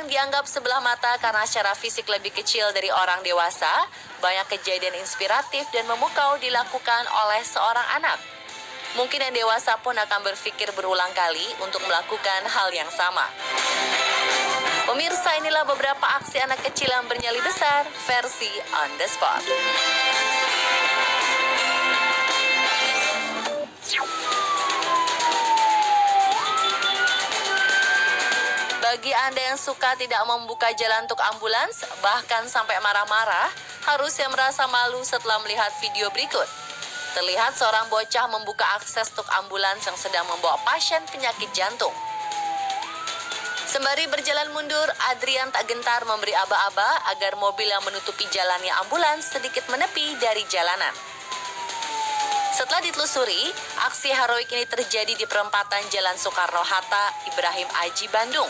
yang dianggap sebelah mata karena secara fisik lebih kecil dari orang dewasa, banyak kejadian inspiratif dan memukau dilakukan oleh seorang anak. Mungkin yang dewasa pun akan berpikir berulang kali untuk melakukan hal yang sama. Pemirsa, inilah beberapa aksi anak kecil yang bernyali besar, versi on the spot. Bagi Anda yang suka tidak membuka jalan untuk ambulans, bahkan sampai marah-marah, harusnya merasa malu setelah melihat video berikut. Terlihat seorang bocah membuka akses untuk ambulans yang sedang membawa pasien penyakit jantung. Sembari berjalan mundur, Adrian tak gentar memberi aba-aba agar mobil yang menutupi jalannya ambulans sedikit menepi dari jalanan. Setelah ditelusuri, aksi heroik ini terjadi di perempatan Jalan Soekarno-Hatta, Ibrahim Aji, Bandung.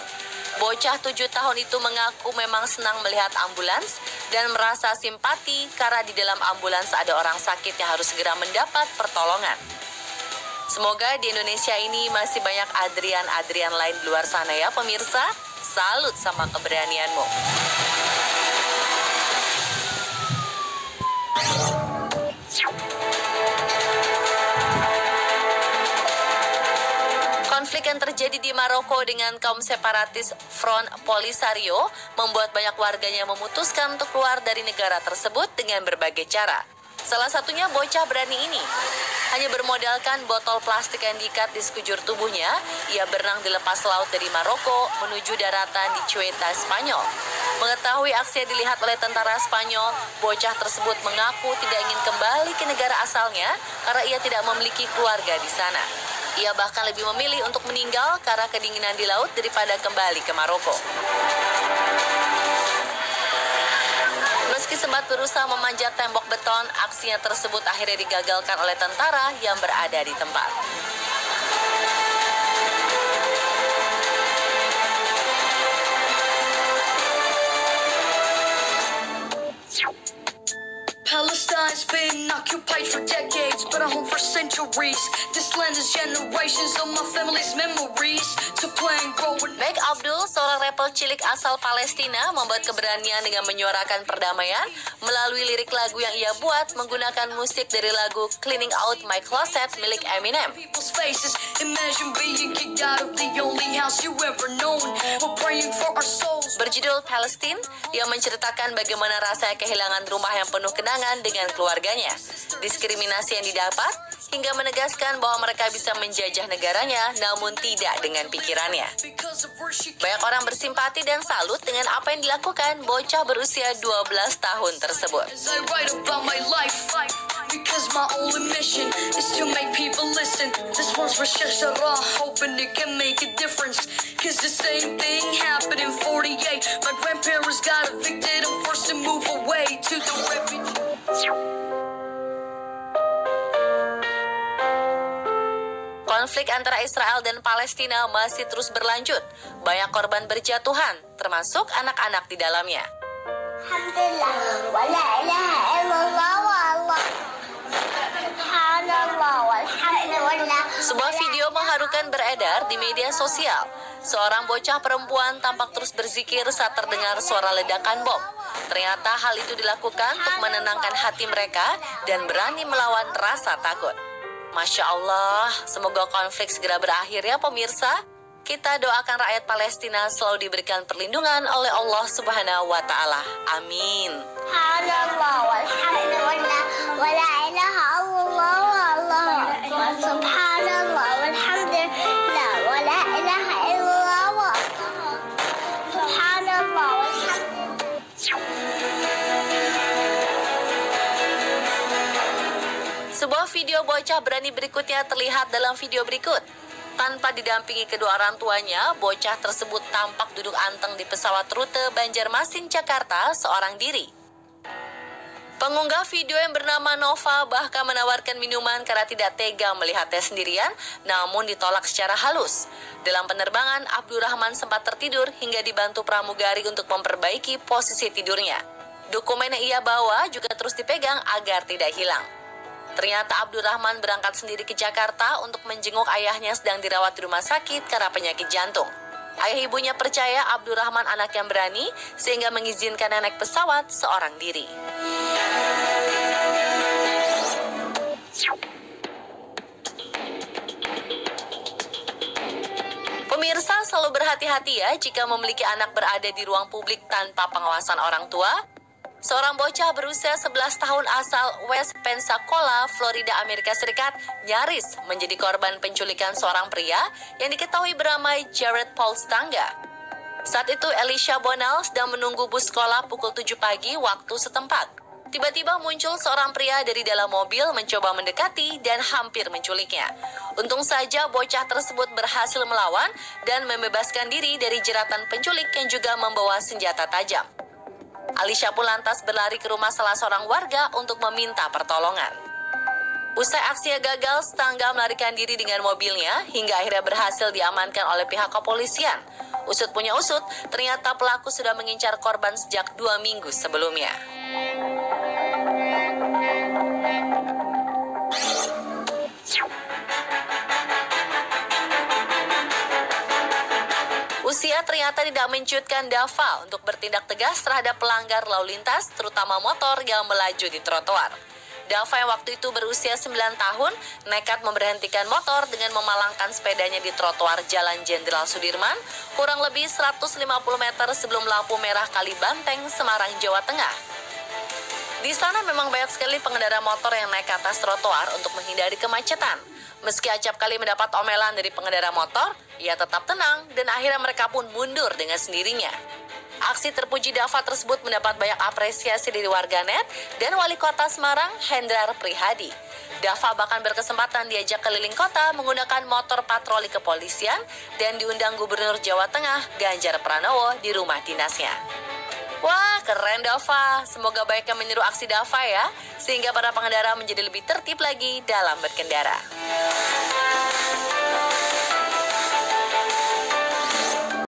Bocah 7 tahun itu mengaku memang senang melihat ambulans dan merasa simpati karena di dalam ambulans ada orang sakit yang harus segera mendapat pertolongan. Semoga di Indonesia ini masih banyak Adrian lain di luar sana ya pemirsa. Salut sama keberanianmu. Konflik yang terjadi di Maroko dengan kaum separatis Front Polisario membuat banyak warganya memutuskan untuk keluar dari negara tersebut dengan berbagai cara. Salah satunya bocah berani ini. Hanya bermodalkan botol plastik yang diikat di sekujur tubuhnya, ia berenang di lepas laut dari Maroko menuju daratan di Ceuta, Spanyol. Mengetahui aksi yang dilihat oleh tentara Spanyol, bocah tersebut mengaku tidak ingin kembali ke negara asalnya karena ia tidak memiliki keluarga di sana. Ia bahkan lebih memilih untuk meninggal karena kedinginan di laut daripada kembali ke Maroko. Meski sempat berusaha memanjat tembok beton, aksinya tersebut akhirnya digagalkan oleh tentara yang berada di tempat. Palestine's been occupied for decades, but a home for centuries. This land is generations of my family's memories. To playing role in... Meg Abdul, seorang rapper cilik asal Palestina, membuat keberanian dengan menyuarakan perdamaian melalui lirik lagu yang ia buat menggunakan musik dari lagu Cleaning Out My Closet milik Eminem. People's faces, imagine being kicked out of the only house you ever known. We're praying for our souls. Berjudul Palestine, ia menceritakan bagaimana rasanya kehilangan rumah yang penuh kenangan dengan keluarganya, diskriminasi yang didapat, hingga menegaskan bahwa mereka bisa menjajah negaranya namun tidak dengan pikirannya. Banyak orang bersimpati dan salut dengan apa yang dilakukan bocah berusia 12 tahun tersebut. Because my only mission is to make people listen. This one's for Sheikh Jarrah, hoping it can make a difference. Cause the same thing happened in 48. My grandparents got evicted and forced to move away to the refugee. Konflik antara Israel dan Palestina masih terus berlanjut. Banyak korban berjatuhan, termasuk anak-anak di dalamnya. Alhamdulillah, wa la ilaha illallah wa Allah. Subhanallah, walhamdulillah. Sebuah video mengharukan beredar di media sosial. Seorang bocah perempuan tampak terus berzikir saat terdengar suara ledakan bom. Ternyata hal itu dilakukan untuk menenangkan hati mereka dan berani melawan rasa takut. Masya Allah, semoga konflik segera berakhir ya pemirsa. Kita doakan rakyat Palestina selalu diberikan perlindungan oleh Allah Subhanahu wa Ta'ala. Amin. Subhanallah, walhamdulillah, wa la ilaha illallah wa Allah. Subhanallah, walhamdulillah, wa la ilaha illallah wa Allah. Subhanallah, walhamdulillah. Sebuah video bocah berani berikutnya terlihat dalam video berikut. Tanpa didampingi kedua orang tuanya, bocah tersebut tampak duduk anteng di pesawat rute Banjarmasin, Jakarta, seorang diri. Pengunggah video yang bernama Nova bahkan menawarkan minuman karena tidak tega melihatnya sendirian, namun ditolak secara halus. Dalam penerbangan, Abdurrahman sempat tertidur hingga dibantu pramugari untuk memperbaiki posisi tidurnya. Dokumen yang ia bawa juga terus dipegang agar tidak hilang. Ternyata Abdurrahman berangkat sendiri ke Jakarta untuk menjenguk ayahnya sedang dirawat di rumah sakit karena penyakit jantung. Ayah ibunya percaya Abdurrahman anak yang berani sehingga mengizinkan naik pesawat seorang diri. Pemirsa, selalu berhati-hati ya jika memiliki anak berada di ruang publik tanpa pengawasan orang tua. Seorang bocah berusia 11 tahun asal West Pensacola, Florida, Amerika Serikat nyaris menjadi korban penculikan seorang pria yang diketahui bernama Jared Paul Stanga. Saat itu Alicia Bonnell sedang menunggu bus sekolah pukul 7 pagi waktu setempat. Tiba-tiba muncul seorang pria dari dalam mobil mencoba mendekati dan hampir menculiknya. Untung saja bocah tersebut berhasil melawan dan membebaskan diri dari jeratan penculik yang juga membawa senjata tajam. Alicia pun lantas berlari ke rumah salah seorang warga untuk meminta pertolongan. Usai aksinya gagal, Stanga melarikan diri dengan mobilnya hingga akhirnya berhasil diamankan oleh pihak kepolisian. Usut punya usut, ternyata pelaku sudah mengincar korban sejak 2 minggu sebelumnya. Usia ternyata tidak menciutkan Dava untuk bertindak tegas terhadap pelanggar lalu lintas, terutama motor yang melaju di trotoar. Dava yang waktu itu berusia 9 tahun nekat memberhentikan motor dengan memalangkan sepedanya di trotoar Jalan Jenderal Sudirman, kurang lebih 150 meter sebelum lampu merah Kali Banteng, Semarang, Jawa Tengah. Di sana memang banyak sekali pengendara motor yang naik ke atas trotoar untuk menghindari kemacetan. Meski acap kali mendapat omelan dari pengendara motor, ia tetap tenang dan akhirnya mereka pun mundur dengan sendirinya. Aksi terpuji Dava tersebut mendapat banyak apresiasi dari warganet dan Wali Kota Semarang, Hendrar Prihadi. Dava bahkan berkesempatan diajak keliling kota menggunakan motor patroli kepolisian dan diundang Gubernur Jawa Tengah, Ganjar Pranowo, di rumah dinasnya. Wah, keren Dava. Semoga baiknya meniru aksi Dava ya, sehingga para pengendara menjadi lebih tertib lagi dalam berkendara.